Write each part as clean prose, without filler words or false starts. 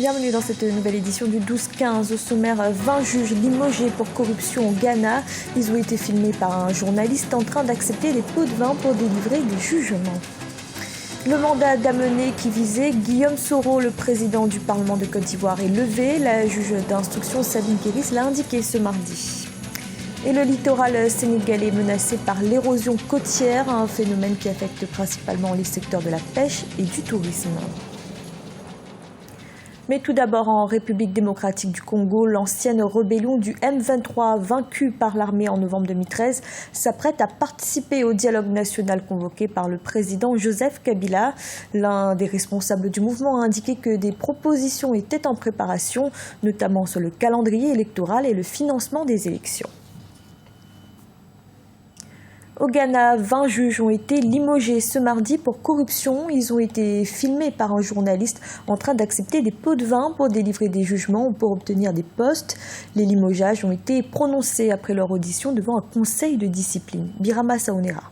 Bienvenue dans cette nouvelle édition du 12-15. Au sommaire, 20 juges limogés pour corruption au Ghana. Ils ont été filmés par un journaliste en train d'accepter des pots de vin pour délivrer des jugements. Le mandat d'amener qui visait Guillaume Soro, le président du Parlement de Côte d'Ivoire, est levé. La juge d'instruction Sabine Kéris l'a indiqué ce mardi. Et le littoral sénégalais menacé par l'érosion côtière, un phénomène qui affecte principalement les secteurs de la pêche et du tourisme. Mais tout d'abord, en République démocratique du Congo, l'ancienne rébellion du M23, vaincue par l'armée en novembre 2013, s'apprête à participer au dialogue national convoqué par le président Joseph Kabila. L'un des responsables du mouvement a indiqué que des propositions étaient en préparation, notamment sur le calendrier électoral et le financement des élections. Au Ghana, 20 juges ont été limogés ce mardi pour corruption. Ils ont été filmés par un journaliste en train d'accepter des pots de vin pour délivrer des jugements ou pour obtenir des postes. Les limogeages ont été prononcés après leur audition devant un conseil de discipline. Birama Saonera.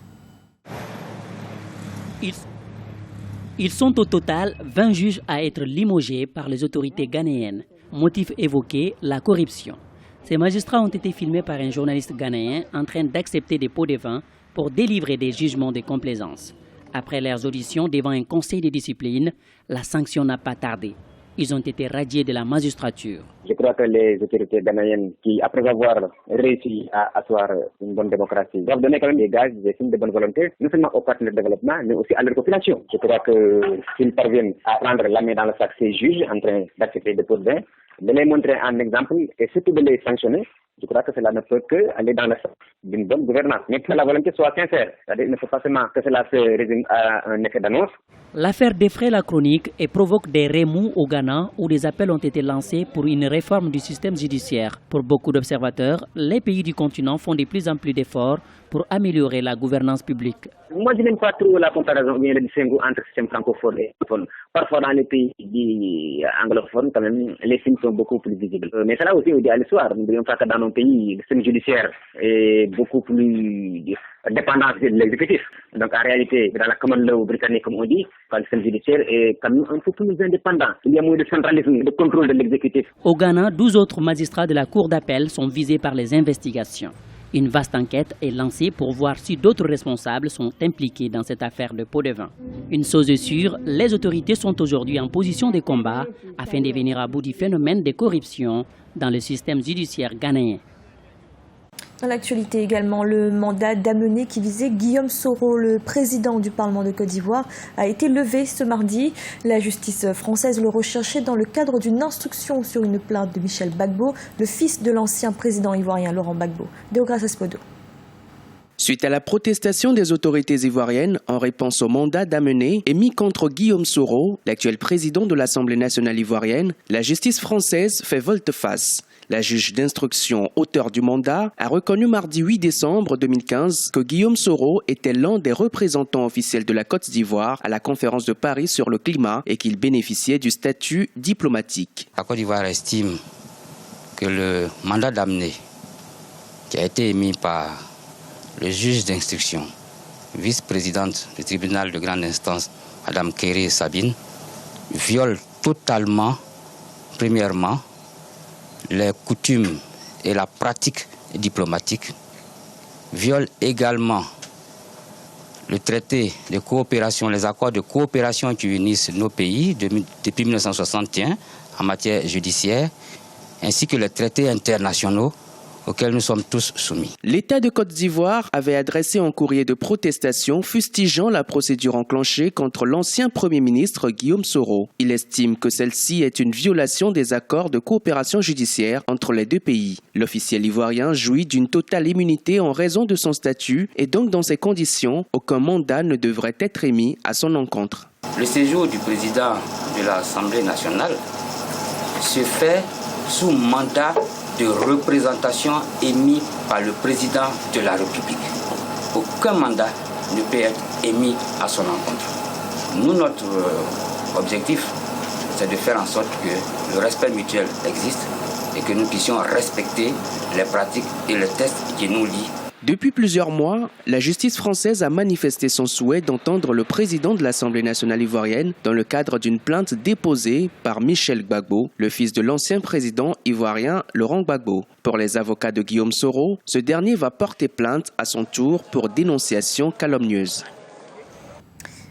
Ils sont au total 20 juges à être limogés par les autorités ghanéennes. Motif évoqué, la corruption. Ces magistrats ont été filmés par un journaliste ghanéen en train d'accepter des pots de vin pour délivrer des jugements de complaisance. Après leurs auditions devant un conseil de discipline, la sanction n'a pas tardé. Ils ont été radiés de la magistrature. Je crois que les autorités ghanéennes qui, après avoir réussi à asseoir une bonne démocratie, doivent donner quand même des gages, des signes de bonne volonté, non seulement aux partenaires de développement, mais aussi à leur population. Je crois que s'ils parviennent à prendre la main dans le sac ces juges en train d'accepter des pots de vin, de les montrer en exemple et surtout de les sanctionner, je crois que cela ne peut qu'aller dans le sens d'une bonne gouvernance. Mais que la volonté soit sincère. C'est-à-dire qu'il ne faut pas seulement que cela se résume à un effet d'annonce. L'affaire défraie la chronique et provoque des remous au Ghana où des appels ont été lancés pour une réforme du système judiciaire. Pour beaucoup d'observateurs, les pays du continent font de plus en plus d'efforts pour améliorer la gouvernance publique. Moi, je n'aime pas trop la comparaison ou bien le distinguo entre système francophone et anglophone. Parfois, dans les pays anglophones, quand même, les signes sont beaucoup plus visibles. Mais cela aussi, on dit à l'histoire. Nous ne voyons pas que dans nos pays, le système judiciaire est beaucoup plus dépendant de l'exécutif. Donc, en réalité, dans la common law britannique, comme on dit, le système judiciaire est quand même un peu plus indépendant. Il y a moins de centralisme, de contrôle de l'exécutif. Au Ghana, 12 autres magistrats de la Cour d'appel sont visés par les investigations. Une vaste enquête est lancée pour voir si d'autres responsables sont impliqués dans cette affaire de pots de vin. Une chose est sûre, les autorités sont aujourd'hui en position de combat afin de venir à bout du phénomène de corruption dans le système judiciaire ghanéen. Dans l'actualité également, le mandat d'amener qui visait Guillaume Soro, le président du Parlement de Côte d'Ivoire, a été levé ce mardi. La justice française le recherchait dans le cadre d'une instruction sur une plainte de Michel Gbagbo, le fils de l'ancien président ivoirien Laurent Gbagbo. Deogracias Espodo. Suite à la protestation des autorités ivoiriennes en réponse au mandat d'amener émis contre Guillaume Soro, l'actuel président de l'Assemblée nationale ivoirienne, la justice française fait volte-face. La juge d'instruction, auteur du mandat, a reconnu mardi 8 décembre 2015 que Guillaume Soro était l'un des représentants officiels de la Côte d'Ivoire à la conférence de Paris sur le climat et qu'il bénéficiait du statut diplomatique. La Côte d'Ivoire estime que le mandat d'amener qui a été émis par le juge d'instruction, vice-présidente du tribunal de grande instance, Mme Kéry Sabine, viole totalement, premièrement, les coutumes et la pratique diplomatique, viole également le traité de coopération, les accords de coopération qui unissent nos pays depuis 1961 en matière judiciaire, ainsi que les traités internationaux auxquels nous sommes tous soumis. L'État de Côte d'Ivoire avait adressé un courrier de protestation fustigeant la procédure enclenchée contre l'ancien Premier ministre Guillaume Soro. Il estime que celle-ci est une violation des accords de coopération judiciaire entre les deux pays. L'officiel ivoirien jouit d'une totale immunité en raison de son statut et donc dans ces conditions, aucun mandat ne devrait être émis à son encontre. Le séjour du président de l'Assemblée nationale se fait sous mandat de représentation émis par le président de la République. Aucun mandat ne peut être émis à son encontre. Nous, notre objectif, c'est de faire en sorte que le respect mutuel existe et que nous puissions respecter les pratiques et les textes qui nous lient Depuis plusieurs mois, la justice française a manifesté son souhait d'entendre le président de l'Assemblée nationale ivoirienne dans le cadre d'une plainte déposée par Michel Gbagbo, le fils de l'ancien président ivoirien Laurent Gbagbo. Pour les avocats de Guillaume Soro, ce dernier va porter plainte à son tour pour dénonciation calomnieuse.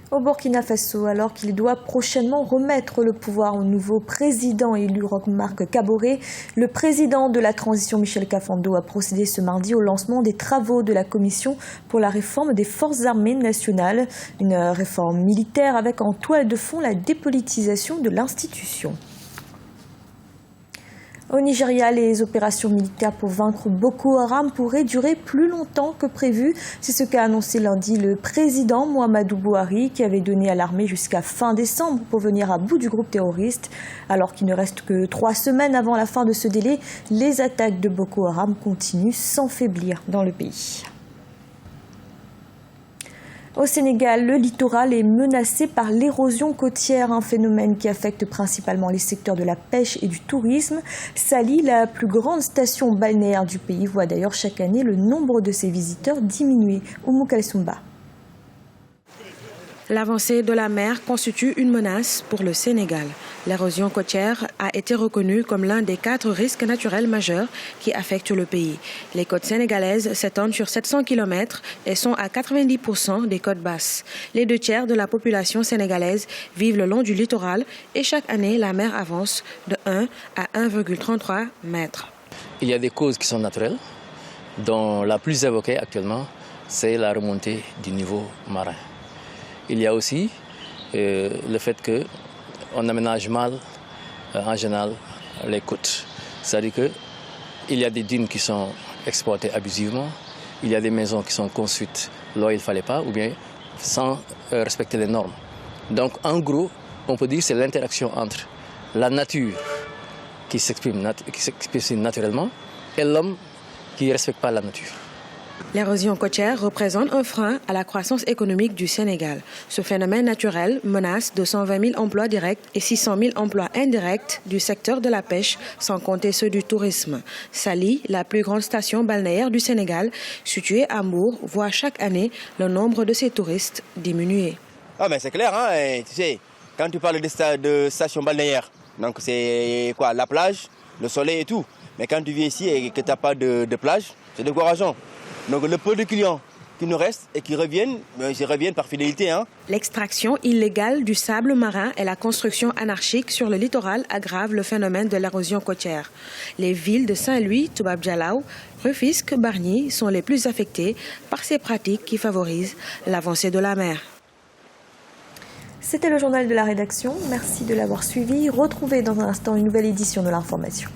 Au Burkina Faso, alors qu'il doit prochainement remettre le pouvoir au nouveau président élu Roch-Marc Kaboré, le président de la transition Michel Kafando a procédé ce mardi au lancement des travaux de la commission pour la réforme des forces armées nationales, une réforme militaire avec en toile de fond la dépolitisation de l'institution. Au Nigeria, les opérations militaires pour vaincre Boko Haram pourraient durer plus longtemps que prévu. C'est ce qu'a annoncé lundi le président Muhammadu Buhari, qui avait donné à l'armée jusqu'à fin décembre pour venir à bout du groupe terroriste. Alors qu'il ne reste que 3 semaines avant la fin de ce délai, les attaques de Boko Haram continuent sans faiblir dans le pays. Au Sénégal, le littoral est menacé par l'érosion côtière, un phénomène qui affecte principalement les secteurs de la pêche et du tourisme. Sali, la plus grande station balnéaire du pays, voit d'ailleurs chaque année le nombre de ses visiteurs diminuer. Oumou Kalsoumba. L'avancée de la mer constitue une menace pour le Sénégal. L'érosion côtière a été reconnue comme l'un des 4 risques naturels majeurs qui affectent le pays. Les côtes sénégalaises s'étendent sur 700 km et sont à 90% des côtes basses. Les 2 tiers de la population sénégalaise vivent le long du littoral et chaque année, la mer avance de 1 à 1,33 mètres. Il y a des causes qui sont naturelles, dont la plus évoquée actuellement, c'est la remontée du niveau marin. Il y a aussi le fait qu'on aménage mal, en général, les côtes. C'est-à-dire qu'il y a des dunes qui sont exploitées abusivement, il y a des maisons qui sont construites là où il ne fallait pas, ou bien sans respecter les normes. Donc, en gros, on peut dire que c'est l'interaction entre la nature qui s'exprime naturellement et l'homme qui ne respecte pas la nature. L'érosion côtière représente un frein à la croissance économique du Sénégal. Ce phénomène naturel menace 220 000 emplois directs et 600 000 emplois indirects du secteur de la pêche, sans compter ceux du tourisme. Sali, la plus grande station balnéaire du Sénégal, située à Mbour, voit chaque année le nombre de ses touristes diminuer. Ah mais c'est clair, hein, tu sais, quand tu parles de station balnéaire, donc c'est quoi, la plage, le soleil et tout. Mais quand tu viens ici et que tu n'as pas de plage, c'est décourageant. Donc le peu de clients qui nous restent et qui reviennent, ils reviennent par fidélité. L'extraction illégale du sable marin et la construction anarchique sur le littoral aggravent le phénomène de l'érosion côtière. Les villes de Saint-Louis, Toubab Dialaw, Rufisque, Bargny sont les plus affectées par ces pratiques qui favorisent l'avancée de la mer. C'était le journal de la rédaction. Merci de l'avoir suivi. Retrouvez dans un instant une nouvelle édition de l'information.